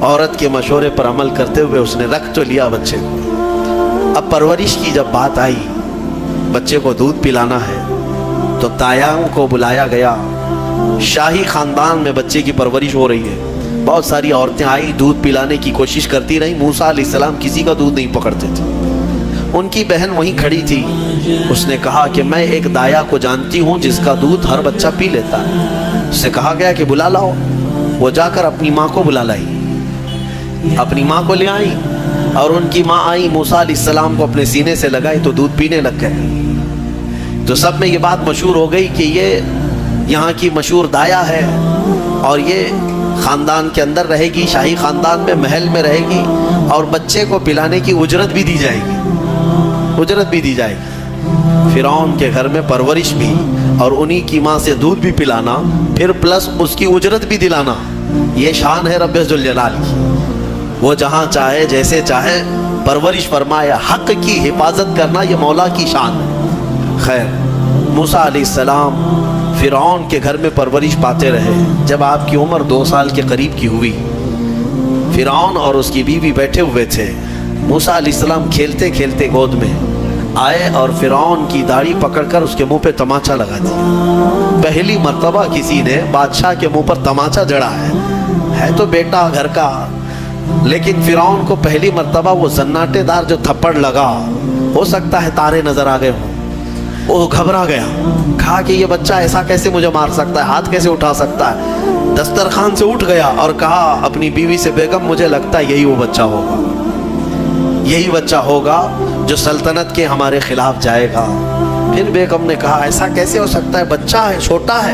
عورت کے مشورے پر عمل کرتے ہوئے اس نے رکھ تو لیا بچے کو۔ اب پرورش کی جب بات آئی، بچے کو دودھ پلانا ہے، تو دایاں کو بلایا گیا۔ شاہی خاندان میں بچے کی پرورش ہو رہی ہے، بہت ساری عورتیں آئی، دودھ پلانے کی کوشش کرتی رہیں۔ موسیٰ علیہ السلام کسی کا دودھ نہیں پکڑتے تھے۔ ان کی بہن وہیں کھڑی تھی، اس نے کہا کہ میں ایک دایا کو جانتی ہوں جس کا دودھ ہر بچہ پی لیتا ہے۔ اس سے کہا گیا کہ بلا لاؤ۔ وہ جا کر اپنی ماں کو بلا لائی، اپنی ماں کو لے آئی، اور ان کی ماں آئی، موسیٰ علیہ السلام کو اپنے سینے سے لگائی تو دودھ پینے لگ گئے۔ تو سب میں یہ بات مشہور ہو گئی کہ یہ یہاں کی مشہور دایا ہے، اور یہ خاندان کے اندر رہے گی، شاہی خاندان میں محل میں رہے گی، اور بچے کو پلانے کی اجرت بھی دی جائے گی، اجرت بھی دی جائے گی۔ فرعون کے گھر میں پرورش بھی اور انہی کی ماں سے دودھ بھی پلانا، پھر پلس اس کی اجرت بھی دلانا، یہ شان ہے رب ذوالجلال کی۔ وہ جہاں چاہے جیسے چاہے پرورش فرمائے، حق کی حفاظت کرنا یہ مولا کی شان ہے۔ خیر، موسیٰ علیہ السلام فرعون کے گھر میں پرورش پاتے رہے۔ جب آپ کی عمر 2 سال کے قریب کی ہوئی، فرعون اور اس کی بیوی بیٹھے ہوئے تھے۔ موسیٰ علیہ السلام کھیلتے کھیلتے گود میں آئے اور فرعون کی داڑھی پکڑ کر اس کے منہ پہ تماچا لگا دیا۔ پہلی مرتبہ کسی نے بادشاہ کے منہ پر تماچا جڑا ہے تو بیٹا گھر کا، لیکن فرعون کو پہلی مرتبہ وہ زناٹے دار جو تھپڑ لگا، ہو سکتا ہے تارے نظر آ گئے ہوں، وہ گھبرا گیا، کہا کہ یہ بچہ ایسا کیسے مجھے مار سکتا ہے، ہاتھ کیسے اٹھا سکتا ہے۔ دسترخوان سے اٹھ گیا اور کہا اپنی بیوی سے، بیگم مجھے لگتا ہے یہی وہ بچہ ہوگا، یہی بچہ ہوگا جو سلطنت کے ہمارے خلاف جائے گا۔ پھر بیگم نے کہا ایسا کیسے ہو سکتا ہے، بچہ ہے، چھوٹا ہے،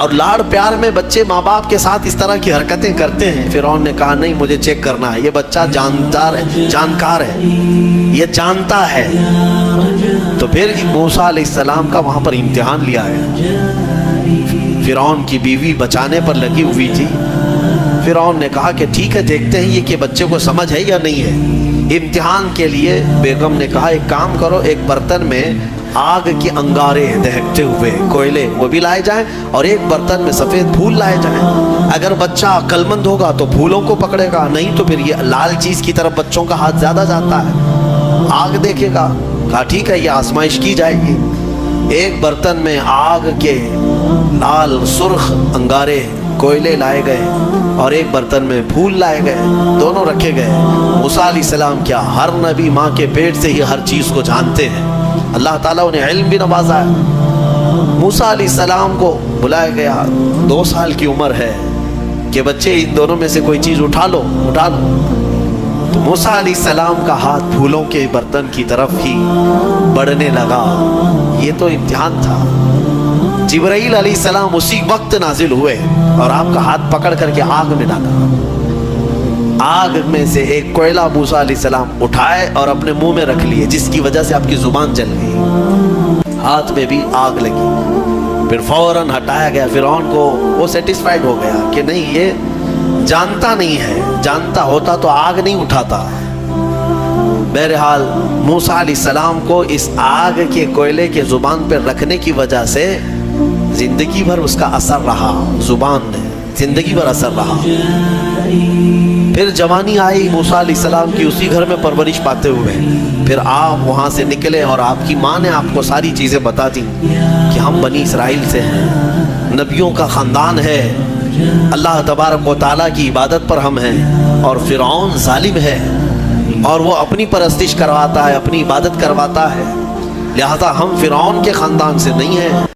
اور لاڑ پیار میں بچے ماں باپ کے ساتھ اس طرح کی حرکتیں کرتے ہیں۔ فرعون نے کہا نہیں، مجھے چیک کرنا ہے، یہ بچہ جاندار ہے، جانکار ہے، یہ جانتا ہے۔ تو پھر موسیٰ علیہ السلام کا وہاں پر امتحان لیا ہے۔ فرعون کی بیوی بچانے پر لگی ہوئی تھی۔ فرعون نے کہا کہ ٹھیک ہے، دیکھتے ہیں یہ کہ بچے کو سمجھ ہے یا نہیں ہے۔ امتحان کے لیے بیگم نے کہا ایک کام کرو، ایک برتن میں آگ کے انگارے دہکتے ہوئے کوئلے وہ بھی لائے جائیں، اور ایک برتن میں سفید پھول لائے جائیں۔ اگر بچہ عقل مند ہوگا تو پھولوں کو پکڑے گا، نہیں تو پھر یہ لال چیز کی طرف بچوں کا ہاتھ زیادہ جاتا ہے، آگ دیکھے گا۔ کہا ٹھیک ہے، یہ آزمائش کی جائے گی۔ ایک برتن میں آگ کے لال سرخ انگارے کوئلے لائے گئے، اور ایک برتن میں پھول لائے گئے، دونوں رکھے گئے۔ موسیٰ علیہ السلام کیا، ہر نبی ماں کے پیٹ سے ہی ہر چیز کو جانتے ہیں، اللہ تعالیٰ انہیں علم بھی نوازا ہے۔ موسیٰ علیہ السلام کو بلایا گیا، 2 سال کی عمر ہے کہ بچے ان دونوں میں سے کوئی چیز اٹھا لو، اٹھا لو۔ تو موسیٰ علیہ السلام کا ہاتھ پھولوں کے برتن کی طرف ہی بڑھنے لگا۔ یہ تو امتحان تھا۔ جبرائیل علیہ السلام اسی وقت نازل ہوئے اور آپ کا ہاتھ پکڑ کر کے آگ میں ڈالا۔ آگ میں سے ایک کوئلہ موسیٰ علیہ السلام اٹھائے اور اپنے منہ میں رکھ لیے، جس کی وجہ سے آپ کی زبان جل گئی، ہاتھ میں بھی آگ لگی۔ پھر فوراً ہٹایا گیا۔ فرعون کو وہ سیٹسفائیڈ ہو گیا کہ نہیں، یہ جانتا نہیں ہے، جانتا ہوتا تو آگ نہیں اٹھاتا۔ بہرحال موسیٰ علیہ السلام کو اس آگ کے کوئلے کے زبان پر رکھنے کی وجہ سے زندگی بھر اس کا اثر رہا، زبان میں زندگی بھر اثر رہا۔ پھر جوانی آئی موسیٰ علیہ السلام کی، اسی گھر میں پرورش پاتے ہوئے۔ پھر آپ وہاں سے نکلے اور آپ کی ماں نے آپ کو ساری چیزیں بتا دی کہ ہم بنی اسرائیل سے ہیں، نبیوں کا خاندان ہے، اللہ تبارک و تعالیٰ کی عبادت پر ہم ہیں، اور فرعون ظالم ہے اور وہ اپنی پرستش کرواتا ہے، اپنی عبادت کرواتا ہے، لہذا ہم فرعون کے خاندان سے نہیں ہیں۔